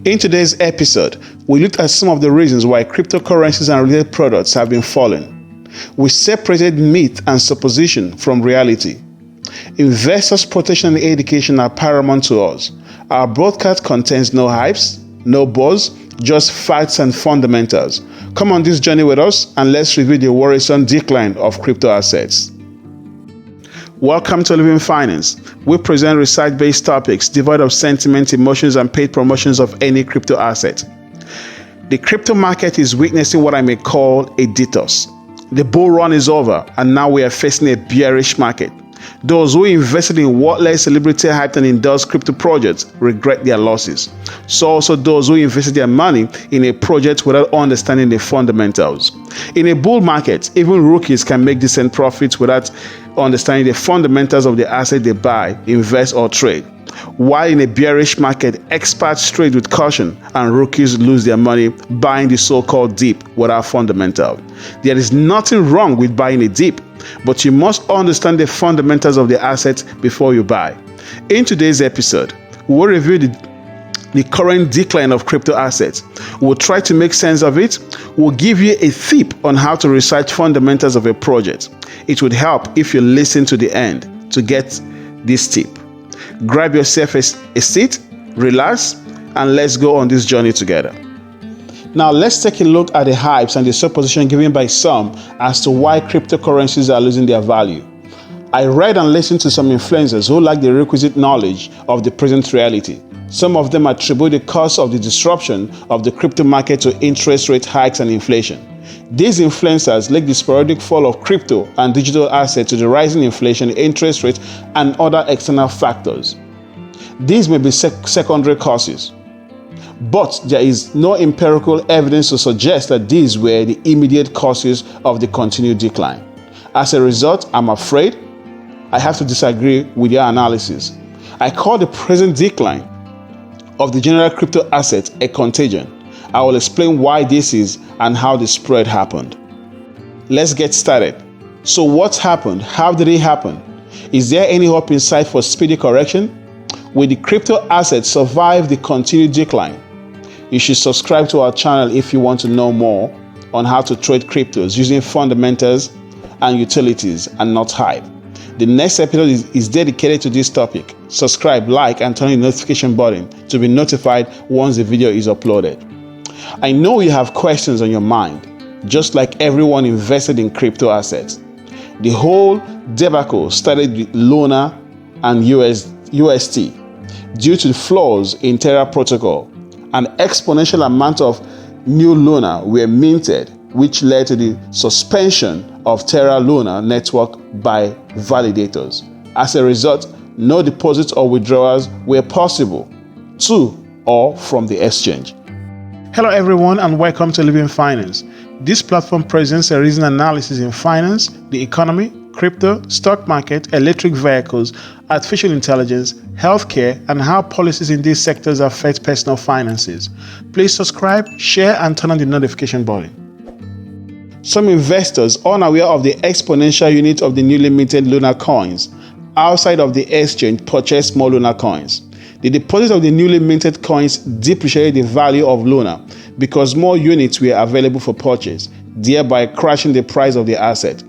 In today's episode, we looked at some of the reasons why cryptocurrencies and related products have been falling. We separated myth and supposition from reality. Investors' protection and education are paramount to us. Our broadcast contains no hypes, no buzz, just facts and fundamentals. Come on this journey with us and let's review the worrisome decline of crypto assets. Welcome to Living Finance. We present research-based topics devoid of sentiment, emotions, and paid promotions of any crypto asset. The crypto market is witnessing what I may call a detox. The bull run is over, and now we are facing a bearish market. Those who invested in worthless, celebrity hyped and endorsed crypto projects regret their losses. So also those who invested their money in a project without understanding the fundamentals. In a bull market, even rookies can make decent profits without understanding the fundamentals of the asset they buy, invest, or trade. While in a bearish market, experts trade with caution and rookies lose their money buying the so-called dip without fundamental. There is nothing wrong with buying a dip, but you must understand the fundamentals of the asset before you buy. In today's episode, we'll review the current decline of crypto assets. We'll try to make sense of it. We'll give you a tip on how to research fundamentals of a project. It would help if you listen to the end to get this tip. Grab yourself a seat, relax, and let's go on this journey together. Now let's take a look at the hypes and the supposition given by some as to why cryptocurrencies are losing their value. I read and listened to some influencers who lack the requisite knowledge of the present reality. Some of them attribute the cause of the disruption of the crypto market to interest rate hikes and inflation. These influencers link the sporadic fall of crypto and digital assets to the rising inflation, interest rates, and other external factors. These may be secondary causes, but there is no empirical evidence to suggest that these were the immediate causes of the continued decline. As a result, I'm afraid I have to disagree with your analysis. I call the present decline of the general crypto asset a contagion. I will explain why this is and how the spread happened. Let's get started. So what's happened? How did it happen? Is there any hope in sight for speedy correction? Will the crypto assets survive the continued decline? You should subscribe to our channel if you want to know more on how to trade cryptos using fundamentals and utilities and not hype. The next episode is dedicated to this topic. Subscribe, like, and turn on the notification button to be notified once the video is uploaded. I know you have questions on your mind, just like everyone invested in crypto assets. The whole debacle started with Luna and UST due to the flaws in Terra protocol. An exponential amount of new Luna were minted, which led to the suspension of Terra Luna network by validators. As a result, no deposits or withdrawals were possible to or from the exchange. Hello everyone and welcome to Living Finance. This platform presents a reasoned analysis in finance, the economy, crypto, stock market, electric vehicles, artificial intelligence, healthcare, and how policies in these sectors affect personal finances. Please subscribe, share, and turn on the notification button. Some investors, unaware of the exponential unit of the newly minted Luna coins outside of the exchange, purchased more Luna coins. The deposit of the newly minted coins depreciated the value of Luna because more units were available for purchase, thereby crashing the price of the asset.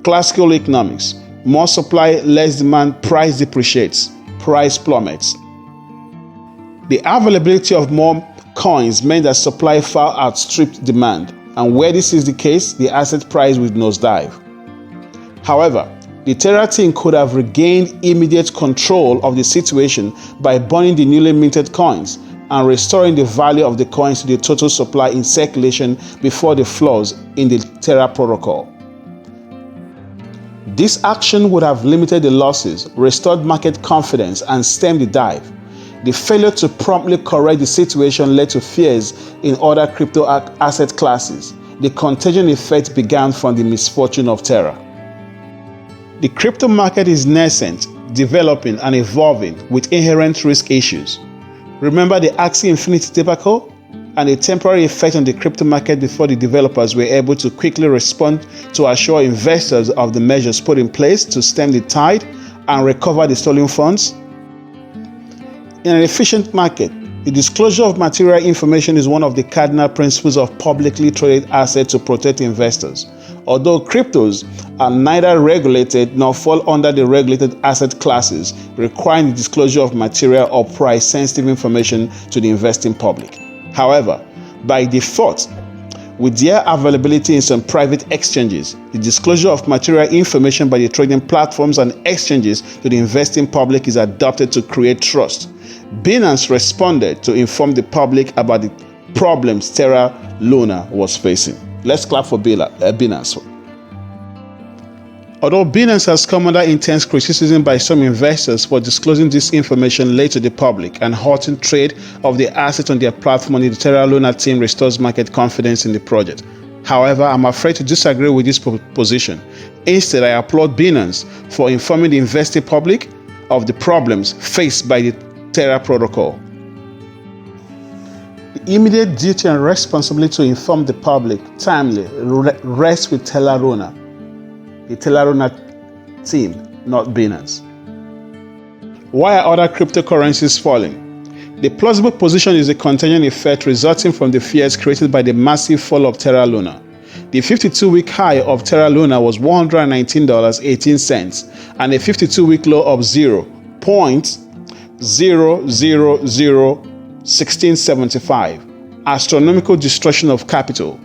Classical economics: more supply, less demand, price depreciates, price plummets. The availability of more coins meant that supply far outstripped demand, and where this is the case, the asset price will nosedive. However, the Terra team could have regained immediate control of the situation by burning the newly minted coins and restoring the value of the coins to the total supply in circulation before the flaws in the Terra protocol. This action would have limited the losses, restored market confidence, and stemmed the dive. The failure to promptly correct the situation led to fears in other crypto asset classes. The contagion effect began from the misfortune of Terra. The crypto market is nascent, developing, and evolving with inherent risk issues. Remember the Axie Infinity debacle and a temporary effect on the crypto market before the developers were able to quickly respond to assure investors of the measures put in place to stem the tide and recover the stolen funds. In an efficient market, The disclosure of material information is one of the cardinal principles of publicly traded assets to protect investors. Although cryptos are neither regulated nor fall under the regulated asset classes, requiring the disclosure of material or price-sensitive information to the investing public. However, by default, with their availability in some private exchanges, the disclosure of material information by the trading platforms and exchanges to the investing public is adopted to create trust. Binance responded to inform the public about the problems Terra Luna was facing. Let's clap for Binance. Although Binance has come under intense criticism by some investors for disclosing this information late to the public and halting trade of the assets on their platform, the Terra Luna team restores market confidence in the project. However, I'm afraid to disagree with this position. Instead, I applaud Binance for informing the investing public of the problems faced by the Terra protocol. The immediate duty and responsibility to inform the public timely rests with Terra Luna, the Terra Luna team, not Binance. Why are other cryptocurrencies falling? The plausible position is a contagion effect resulting from the fears created by the massive fall of Terra Luna. The 52-week high of Terra Luna was $119.18 and a 52-week low of 0.0001675, astronomical destruction of capital.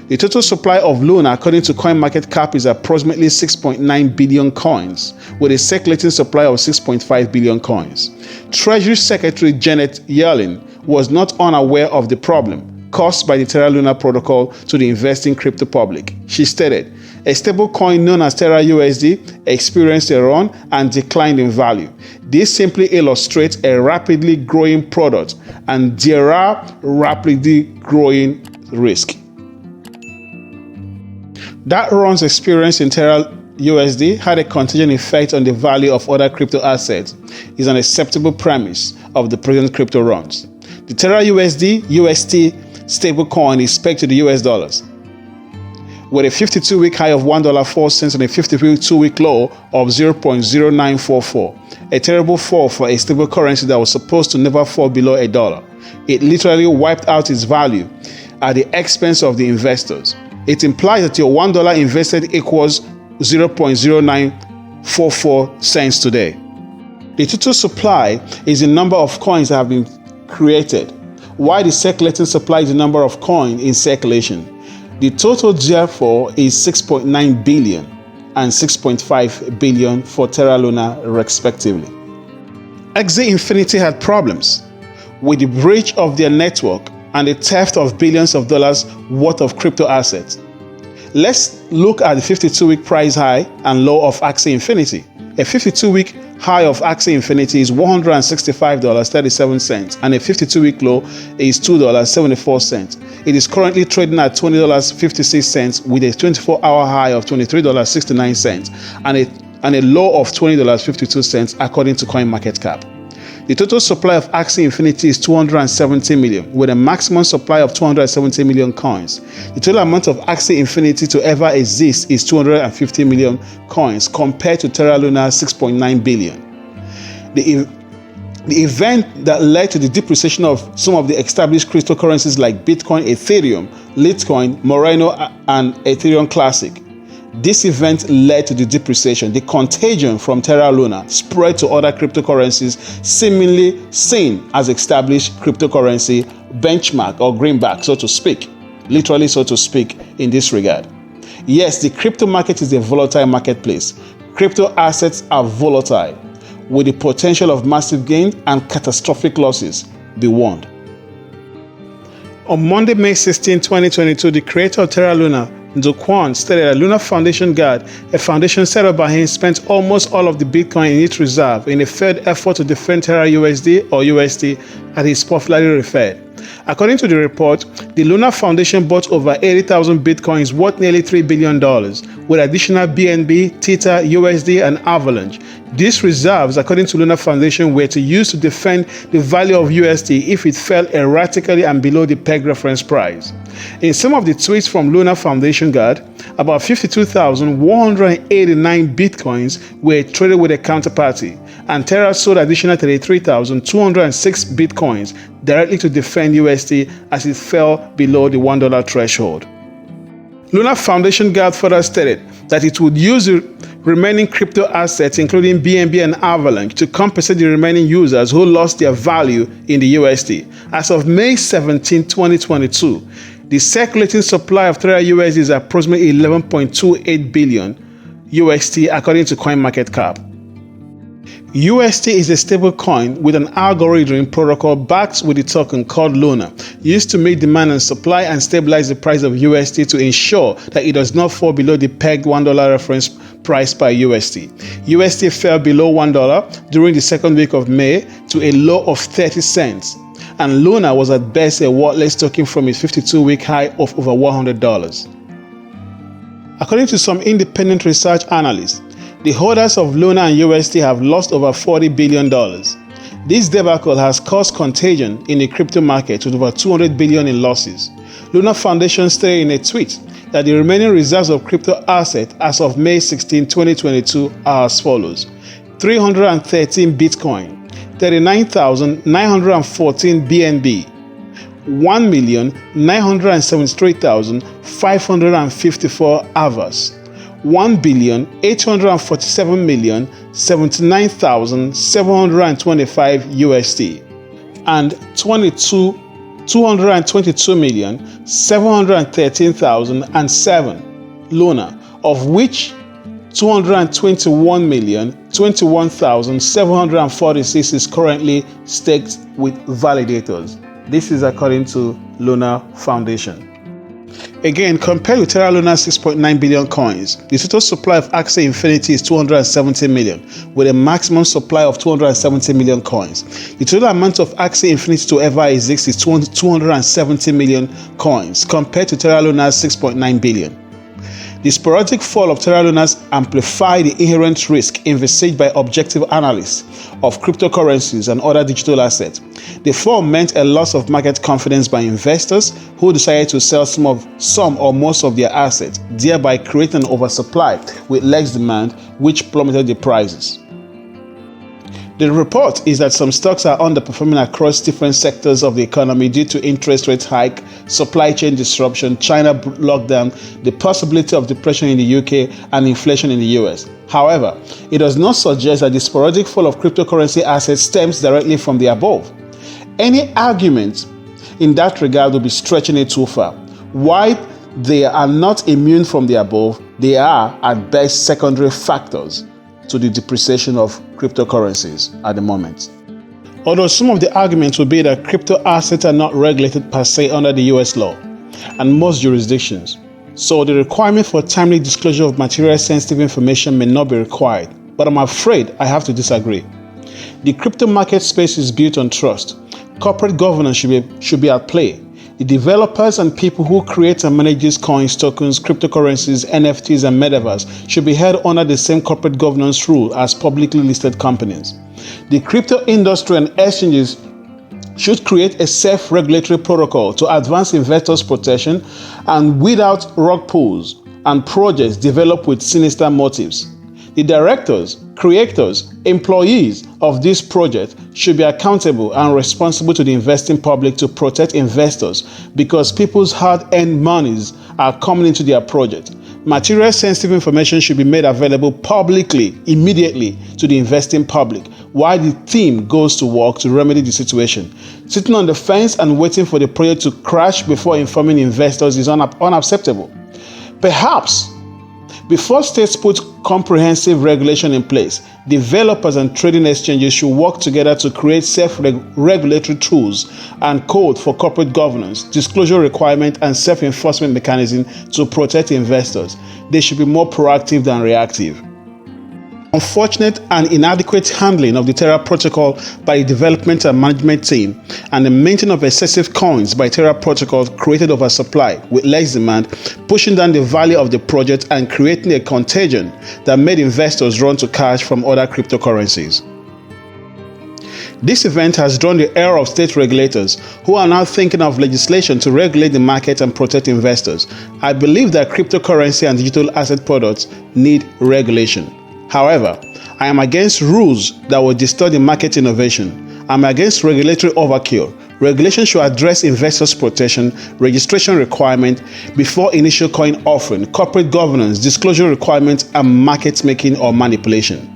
The total supply of Luna, according to CoinMarketCap, is approximately 6.9 billion coins, with a circulating supply of 6.5 billion coins. Treasury Secretary Janet Yellen was not unaware of the problem caused by the Terra Luna protocol to the investing crypto public. She stated, a stable coin known as Terra USD experienced a run and declined in value. This simply illustrates a rapidly growing product, and there are rapidly growing risks. That run's experience in Terra USD had a contagion effect on the value of other crypto assets is an acceptable premise of the present crypto runs. The Terra USD UST stablecoin is pegged to the US dollars, with a 52-week high of $1.04 and a 52-week low of 0.0944. A terrible fall for a stable currency that was supposed to never fall below $1. It literally wiped out its value at the expense of the investors. It implies that your $1 invested equals 0.0944 cents today. The total supply is the number of coins that have been created, while the circulating supply is the number of coins in circulation. The total, therefore, is 6.9 billion and 6.5 billion for Terra Luna, respectively. Axie Infinity had problems with the breach of their network and the theft of billions of dollars worth of crypto assets. Let's look at the 52-week price high and low of Axie Infinity. A 52-week high of Axie Infinity is $165.37 and a 52-week low is $2.74. It is currently trading at $20.56 with a 24-hour high of $23.69 and a low of $20.52 according to CoinMarketCap. The total supply of Axie Infinity is 270 million, with a maximum supply of 270 million coins. The total amount of Axie Infinity to ever exist is 250 million coins, compared to Terra Luna's 6.9 billion. The event that led to the depreciation of some of the established cryptocurrencies like Bitcoin, Ethereum, Litecoin, Monero, and Ethereum Classic. This event led to the depreciation. The contagion from Terra Luna spread to other cryptocurrencies seemingly seen as established cryptocurrency benchmark or greenback, so to speak, literally so to speak in this regard. Yes, the crypto market is a volatile marketplace. Crypto assets are volatile with the potential of massive gains and catastrophic losses. Be warned. On Monday, May 16, 2022, the creator of Terra Luna, Do Kwon, stated that Luna Foundation Guard, a foundation set up by him, spent almost all of the Bitcoin in its reserve in a failed effort to defend Terra USD or UST as it's popularly referred. According to the report, the Luna Foundation bought over 80,000 Bitcoins worth nearly $3 billion, with additional BNB, Theta, USD, and Avalanche. These reserves, according to Luna Foundation, were to use to defend the value of USD if it fell erratically and below the peg reference price. In some of the tweets from Luna Foundation Guard, about 52,189 Bitcoins were traded with a counterparty, and Terra sold additional 33,206 bitcoins directly to defend UST as it fell below the $1 threshold. Luna Foundation Guard further stated that it would use the remaining crypto assets, including BNB and Avalanche, to compensate the remaining users who lost their value in the UST. As of May 17, 2022, the circulating supply of Terra USD is approximately 11.28 billion UST according to CoinMarketCap. UST is a stable coin with an algorithm protocol backed with a token called Luna, used to meet demand and supply and stabilize the price of UST to ensure that it does not fall below the pegged $1 reference price per UST. UST fell below $1 during the second week of May to a low of 30 cents, and Luna was at best a worthless token from its 52-week high of over $100. According to some independent research analysts, the holders of Luna and UST have lost over $40 billion. This debacle has caused contagion in the crypto market with over $200 billion in losses. Luna Foundation stated in a tweet that the remaining reserves of crypto assets as of May 16, 2022 are as follows: 313 Bitcoin, 39,914 BNB, 1,973,554 Avas, 1,847,079,725 UST, and 222,713,007 Luna, of which 221,021,746 is currently staked with validators. This is according to Luna Foundation. Again, compared with Terra Luna's 6.9 billion coins, the total supply of Axie Infinity is 270 million, with a maximum supply of 270 million coins. The total amount of Axie Infinity to ever exist is 270 million coins, compared to Terra Luna's 6.9 billion. The sporadic fall of Terra Luna's amplified the inherent risk envisaged by objective analysts of cryptocurrencies and other digital assets. The fall meant a loss of market confidence by investors who decided to sell some or most of their assets, thereby creating an oversupply with less demand, which plummeted the prices. The report is that some stocks are underperforming across different sectors of the economy due to interest rate hike, supply chain disruption, China lockdown, the possibility of depression in the UK, and inflation in the US. However, it does not suggest that the sporadic fall of cryptocurrency assets stems directly from the above. Any argument in that regard will be stretching it too far. While they are not immune from the above, they are at best secondary factors to the depreciation of cryptocurrencies at the moment. Although some of the arguments will be that crypto assets are not regulated per se under the US law and most jurisdictions, so the requirement for timely disclosure of material sensitive information may not be required, but I'm afraid I have to disagree. The crypto market space is built on trust. Corporate governance should be at play. The developers and people who create and manage these coins, tokens, cryptocurrencies, NFTs, and metaverse should be held under the same corporate governance rule as publicly listed companies. The crypto industry and exchanges should create a self-regulatory protocol to advance investors' protection and weed out rug pulls and projects developed with sinister motives. The directors, creators, employees of this project should be accountable and responsible to the investing public to protect investors because people's hard-earned monies are coming into their project. Material sensitive information should be made available publicly, immediately to the investing public, while the team goes to work to remedy the situation. Sitting on the fence and waiting for the project to crash before informing investors is unacceptable. Perhaps before states put comprehensive regulation in place, developers and trading exchanges should work together to create self-regulatory tools and code for corporate governance, disclosure requirement, and self-enforcement mechanism to protect investors. They should be more proactive than reactive. Unfortunate and inadequate handling of the Terra protocol by the development and management team and the minting of excessive coins by Terra protocol created oversupply with less demand, pushing down the value of the project and creating a contagion that made investors run to cash from other cryptocurrencies. This event has drawn the ire of state regulators who are now thinking of legislation to regulate the market and protect investors. I believe that cryptocurrency and digital asset products need regulation. However, I am against rules that will distort the market innovation. I'm against regulatory overkill. Regulation should address investors' protection, registration requirement before initial coin offering, corporate governance, disclosure requirements, and market making or manipulation.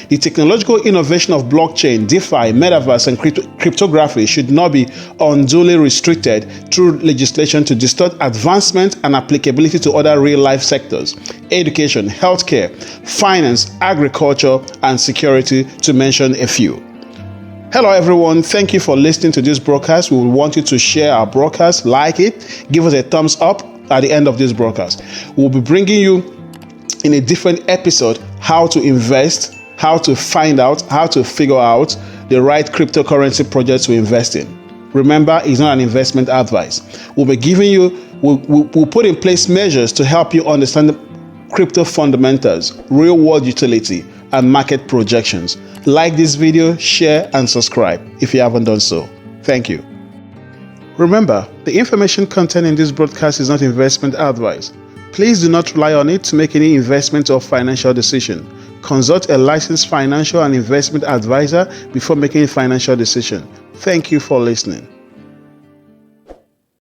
The technological innovation of blockchain, DeFi, metaverse, and cryptography should not be unduly restricted through legislation to distort advancement and applicability to other real-life sectors, education, healthcare, finance, agriculture, and security, to mention a few. Hello everyone, thank you for listening to this broadcast. We want you to share our broadcast, like it, give us a thumbs up at the end of this broadcast. We'll be bringing you in a different episode how to invest, how to find out, how to figure out the right cryptocurrency project to invest in. Remember, it's not an investment advice. We'll be giving you, we'll put in place measures to help you understand the crypto fundamentals, real world utility, and market projections. Like this video, share, and subscribe if you haven't done so. Thank you. Remember, the information contained in this broadcast is not investment advice. Please do not rely on it to make any investment or financial decision. Consult a licensed financial and investment advisor before making a financial decision. Thank you for listening.